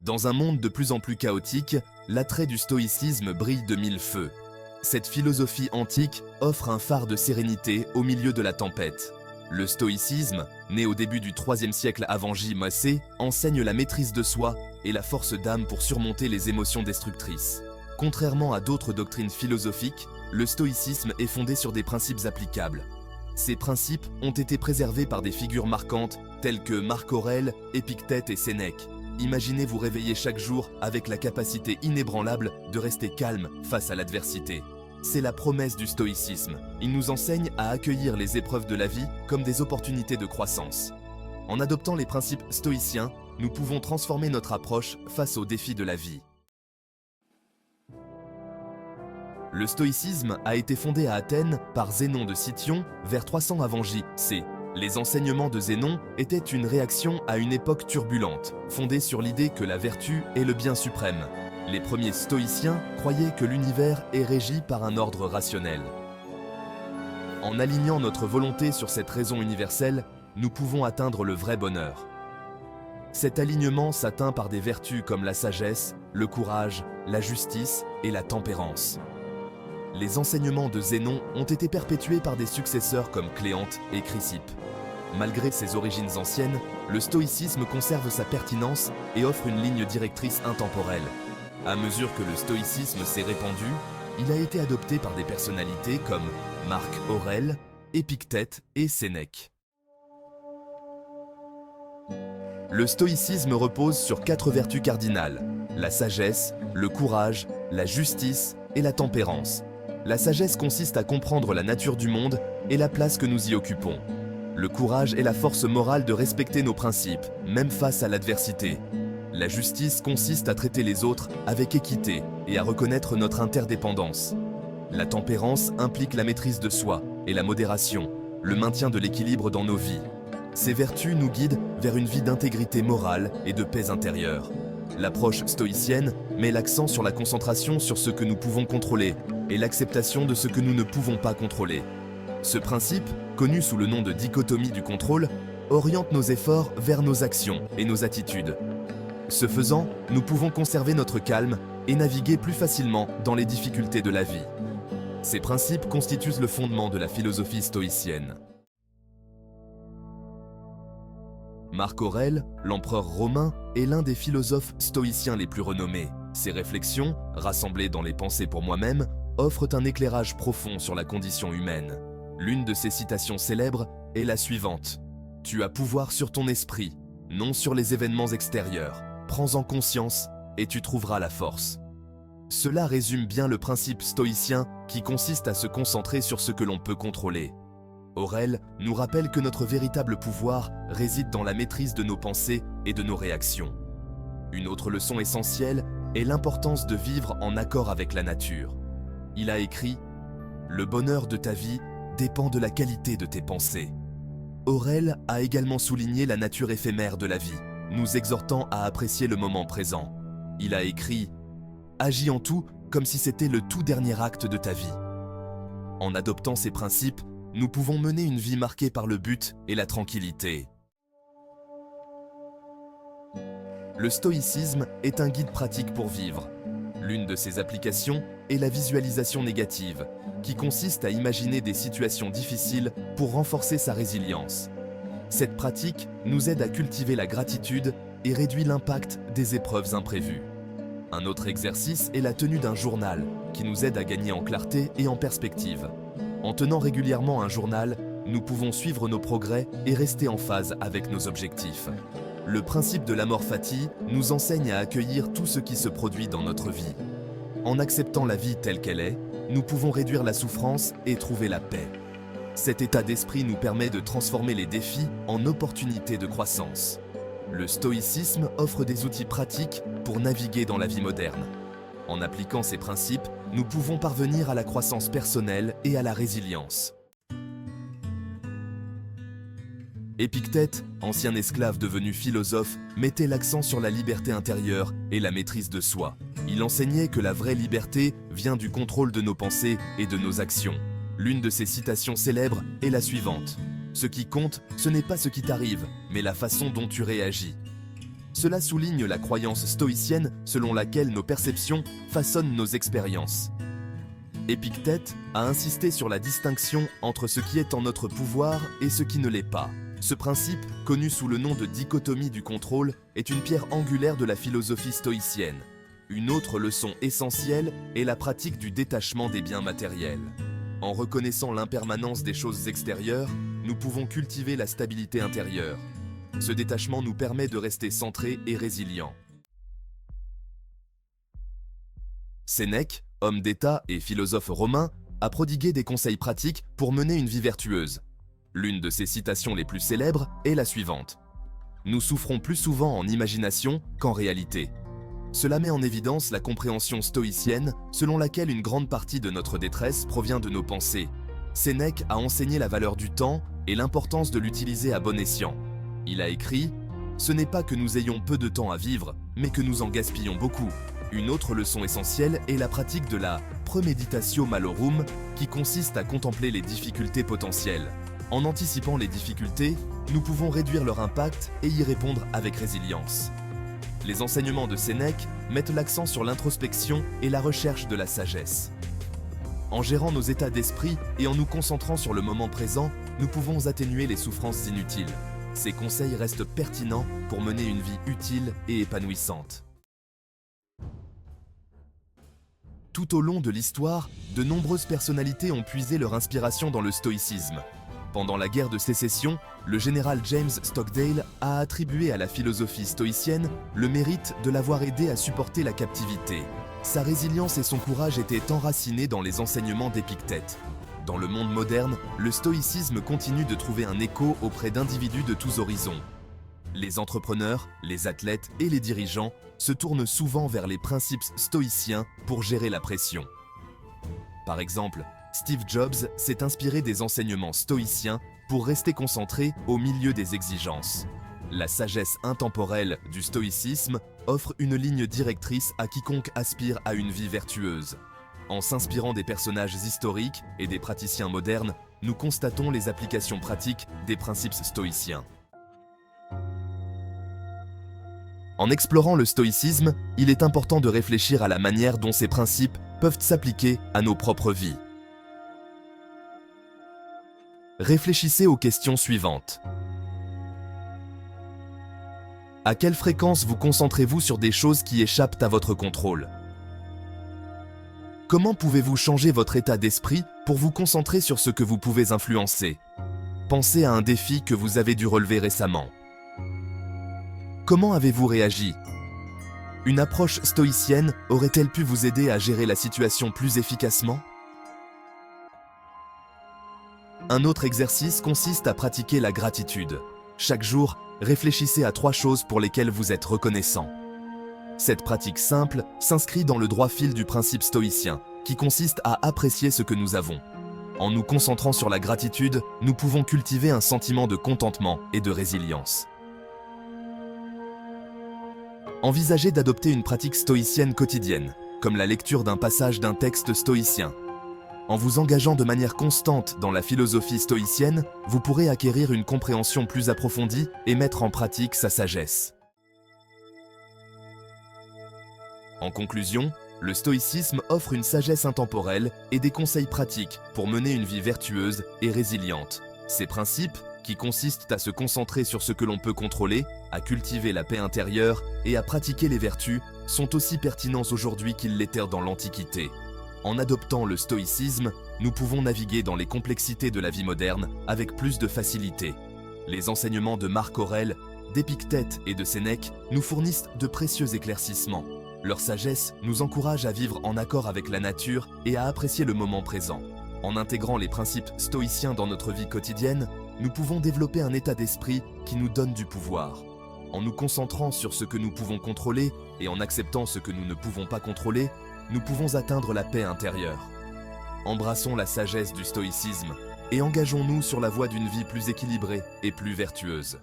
Dans un monde de plus en plus chaotique, l'attrait du stoïcisme brille de mille feux. Cette philosophie antique offre un phare de sérénité au milieu de la tempête. Le stoïcisme, né au début du IIIe siècle avant J-C, enseigne la maîtrise de soi et la force d'âme pour surmonter les émotions destructrices. Contrairement à d'autres doctrines philosophiques, le stoïcisme est fondé sur des principes applicables. Ces principes ont été préservés par des figures marquantes telles que Marc Aurèle, Épictète et Sénèque. Imaginez vous réveiller chaque jour avec la capacité inébranlable de rester calme face à l'adversité. C'est la promesse du stoïcisme. Il nous enseigne à accueillir les épreuves de la vie comme des opportunités de croissance. En adoptant les principes stoïciens, nous pouvons transformer notre approche face aux défis de la vie. Le stoïcisme a été fondé à Athènes par Zénon de Cityon vers 300 avant J-C. Les enseignements de Zénon étaient une réaction à une époque turbulente, fondée sur l'idée que la vertu est le bien suprême. Les premiers stoïciens croyaient que l'univers est régi par un ordre rationnel. En alignant notre volonté sur cette raison universelle, nous pouvons atteindre le vrai bonheur. Cet alignement s'atteint par des vertus comme la sagesse, le courage, la justice et la tempérance. Les enseignements de Zénon ont été perpétués par des successeurs comme Cléante et Chrysippe. Malgré ses origines anciennes, le stoïcisme conserve sa pertinence et offre une ligne directrice intemporelle. À mesure que le stoïcisme s'est répandu, il a été adopté par des personnalités comme Marc Aurèle, Épictète et Sénèque. Le stoïcisme repose sur 4 vertus cardinales: la sagesse, le courage, la justice et la tempérance. La sagesse consiste à comprendre la nature du monde et la place que nous y occupons. Le courage est la force morale de respecter nos principes, même face à l'adversité. La justice consiste à traiter les autres avec équité et à reconnaître notre interdépendance. La tempérance implique la maîtrise de soi et la modération, le maintien de l'équilibre dans nos vies. Ces vertus nous guident vers une vie d'intégrité morale et de paix intérieure. L'approche stoïcienne met l'accent sur la concentration sur ce que nous pouvons contrôler et l'acceptation de ce que nous ne pouvons pas contrôler. Ce principe, connu sous le nom de dichotomie du contrôle, oriente nos efforts vers nos actions et nos attitudes. Ce faisant, nous pouvons conserver notre calme et naviguer plus facilement dans les difficultés de la vie. Ces principes constituent le fondement de la philosophie stoïcienne. Marc Aurèle, l'empereur romain, est l'un des philosophes stoïciens les plus renommés. Ses réflexions, rassemblées dans les Pensées pour moi-même, offrent un éclairage profond sur la condition humaine. L'une de ses citations célèbres est la suivante: « Tu as pouvoir sur ton esprit, non sur les événements extérieurs. Prends-en conscience et tu trouveras la force. » Cela résume bien le principe stoïcien qui consiste à se concentrer sur ce que l'on peut contrôler. Aurèle nous rappelle que notre véritable pouvoir réside dans la maîtrise de nos pensées et de nos réactions. Une autre leçon essentielle est l'importance de vivre en accord avec la nature. Il a écrit « Le bonheur de ta vie dépend de la qualité de tes pensées ». Aurèle a également souligné la nature éphémère de la vie, nous exhortant à apprécier le moment présent. Il a écrit « Agis en tout comme si c'était le tout dernier acte de ta vie ». En adoptant ces principes, nous pouvons mener une vie marquée par le but et la tranquillité. Le stoïcisme est un guide pratique pour vivre. L'une de ses applications est la visualisation négative, qui consiste à imaginer des situations difficiles pour renforcer sa résilience. Cette pratique nous aide à cultiver la gratitude et réduit l'impact des épreuves imprévues. Un autre exercice est la tenue d'un journal, qui nous aide à gagner en clarté et en perspective. En tenant régulièrement un journal, nous pouvons suivre nos progrès et rester en phase avec nos objectifs. Le principe de l'amor fati nous enseigne à accueillir tout ce qui se produit dans notre vie. En acceptant la vie telle qu'elle est, nous pouvons réduire la souffrance et trouver la paix. Cet état d'esprit nous permet de transformer les défis en opportunités de croissance. Le stoïcisme offre des outils pratiques pour naviguer dans la vie moderne. En appliquant ces principes, nous pouvons parvenir à la croissance personnelle et à la résilience. Épictète, ancien esclave devenu philosophe, mettait l'accent sur la liberté intérieure et la maîtrise de soi. Il enseignait que la vraie liberté vient du contrôle de nos pensées et de nos actions. L'une de ses citations célèbres est la suivante: « Ce qui compte, ce n'est pas ce qui t'arrive, mais la façon dont tu réagis. » Cela souligne la croyance stoïcienne selon laquelle nos perceptions façonnent nos expériences. Épictète a insisté sur la distinction entre ce qui est en notre pouvoir et ce qui ne l'est pas. Ce principe, connu sous le nom de dichotomie du contrôle, est une pierre angulaire de la philosophie stoïcienne. Une autre leçon essentielle est la pratique du détachement des biens matériels. En reconnaissant l'impermanence des choses extérieures, nous pouvons cultiver la stabilité intérieure. Ce détachement nous permet de rester centrés et résilients. Sénèque, homme d'État et philosophe romain, a prodigué des conseils pratiques pour mener une vie vertueuse. L'une de ses citations les plus célèbres est la suivante. « Nous souffrons plus souvent en imagination qu'en réalité. » Cela met en évidence la compréhension stoïcienne selon laquelle une grande partie de notre détresse provient de nos pensées. Sénèque a enseigné la valeur du temps et l'importance de l'utiliser à bon escient. Il a écrit « Ce n'est pas que nous ayons peu de temps à vivre, mais que nous en gaspillons beaucoup. » Une autre leçon essentielle est la pratique de la premeditatio malorum, qui consiste à contempler les difficultés potentielles. En anticipant les difficultés, nous pouvons réduire leur impact et y répondre avec résilience. Les enseignements de Sénèque mettent l'accent sur l'introspection et la recherche de la sagesse. En gérant nos états d'esprit et en nous concentrant sur le moment présent, nous pouvons atténuer les souffrances inutiles. Ces conseils restent pertinents pour mener une vie utile et épanouissante. Tout au long de l'histoire, de nombreuses personnalités ont puisé leur inspiration dans le stoïcisme. Pendant la guerre de sécession, le général James Stockdale a attribué à la philosophie stoïcienne le mérite de l'avoir aidé à supporter la captivité. Sa résilience et son courage étaient enracinés dans les enseignements d'Épictète. Dans le monde moderne, le stoïcisme continue de trouver un écho auprès d'individus de tous horizons. Les entrepreneurs, les athlètes et les dirigeants se tournent souvent vers les principes stoïciens pour gérer la pression. Par exemple, Steve Jobs s'est inspiré des enseignements stoïciens pour rester concentré au milieu des exigences. La sagesse intemporelle du stoïcisme offre une ligne directrice à quiconque aspire à une vie vertueuse. En s'inspirant des personnages historiques et des praticiens modernes, nous constatons les applications pratiques des principes stoïciens. En explorant le stoïcisme, il est important de réfléchir à la manière dont ces principes peuvent s'appliquer à nos propres vies. Réfléchissez aux questions suivantes. À quelle fréquence vous concentrez-vous sur des choses qui échappent à votre contrôle? Comment pouvez-vous changer votre état d'esprit pour vous concentrer sur ce que vous pouvez influencer? Pensez à un défi que vous avez dû relever récemment. Comment avez-vous réagi? Une approche stoïcienne aurait-elle pu vous aider à gérer la situation plus efficacement? Un autre exercice consiste à pratiquer la gratitude. Chaque jour, réfléchissez à 3 choses pour lesquelles vous êtes reconnaissant. Cette pratique simple s'inscrit dans le droit fil du principe stoïcien, qui consiste à apprécier ce que nous avons. En nous concentrant sur la gratitude, nous pouvons cultiver un sentiment de contentement et de résilience. Envisagez d'adopter une pratique stoïcienne quotidienne, comme la lecture d'un passage d'un texte stoïcien. En vous engageant de manière constante dans la philosophie stoïcienne, vous pourrez acquérir une compréhension plus approfondie et mettre en pratique sa sagesse. En conclusion, le stoïcisme offre une sagesse intemporelle et des conseils pratiques pour mener une vie vertueuse et résiliente. Ces principes, qui consistent à se concentrer sur ce que l'on peut contrôler, à cultiver la paix intérieure et à pratiquer les vertus, sont aussi pertinents aujourd'hui qu'ils l'étaient dans l'Antiquité. En adoptant le stoïcisme, nous pouvons naviguer dans les complexités de la vie moderne avec plus de facilité. Les enseignements de Marc Aurèle, d'Épictète et de Sénèque nous fournissent de précieux éclaircissements. Leur sagesse nous encourage à vivre en accord avec la nature et à apprécier le moment présent. En intégrant les principes stoïciens dans notre vie quotidienne, nous pouvons développer un état d'esprit qui nous donne du pouvoir. En nous concentrant sur ce que nous pouvons contrôler et en acceptant ce que nous ne pouvons pas contrôler, nous pouvons atteindre la paix intérieure. Embrassons la sagesse du stoïcisme et engageons-nous sur la voie d'une vie plus équilibrée et plus vertueuse.